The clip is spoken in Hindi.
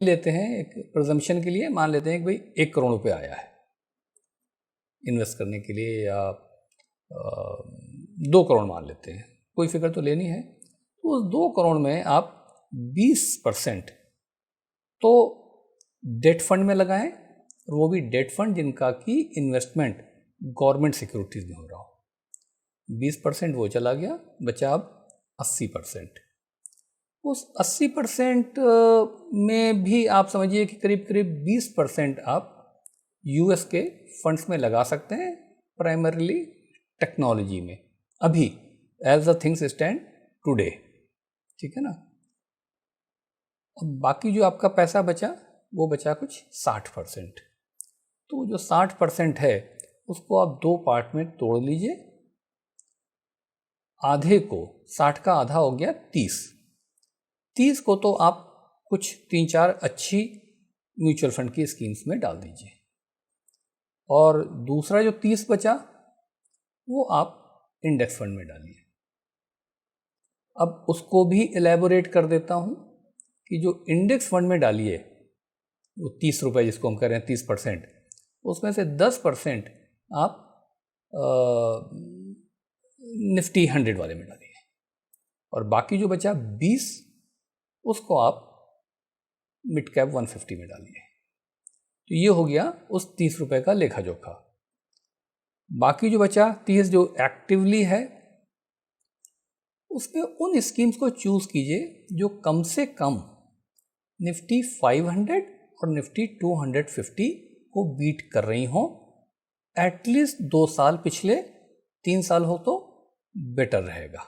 लेते हैं एक प्रिजम्पशन के लिए, मान लेते हैं कि भाई 1 करोड़ रुपए आया है इन्वेस्ट करने के लिए, या 2 करोड़ मान लेते हैं, कोई फिगर तो लेनी है। तो उस 2 करोड़ में आप 20% तो डेट फंड में लगाएं, और वो भी डेट फंड जिनका की इन्वेस्टमेंट गवर्नमेंट सिक्योरिटीज में हो रहा हो। 20% वो चला गया, बचा अब 80%। उस 80% में भी आप समझिए कि करीब करीब 20% आप यूएस के फंड्स में लगा सकते हैं, प्राइमरीली टेक्नोलॉजी में, अभी as the things stand today, ठीक है ना। अब बाकी जो आपका पैसा बचा वो बचा कुछ 60%। तो जो 60% है उसको आप 2 पार्ट में तोड़ लीजिए। आधे को, 60 का आधा हो गया 30 को तो आप कुछ 3-4 अच्छी म्यूचुअल फंड की स्कीम्स में डाल दीजिए, और दूसरा जो 30 बचा वो आप इंडेक्स फंड में डालिए। अब उसको भी एलैबोरेट कर देता हूँ कि जो इंडेक्स फंड में डालिए, वो 30 रुपये जिसको हम कह रहे हैं 30%, उसमें से 10% आप निफ्टी 100 वाले में डालिए, और बाकी जो बचा 20 उसको आप मिड कैप 150 में डालिए। तो ये हो गया उस 30 रुपये का लेखा जोखा। बाकी जो बचा 30 जो एक्टिवली है, उसमें उन स्कीम्स को चूज कीजिए जो कम से कम निफ्टी 500 और निफ्टी 250 को बीट कर रही हों, एटलीस्ट 2 साल, पिछले 3 साल हो तो बेटर रहेगा।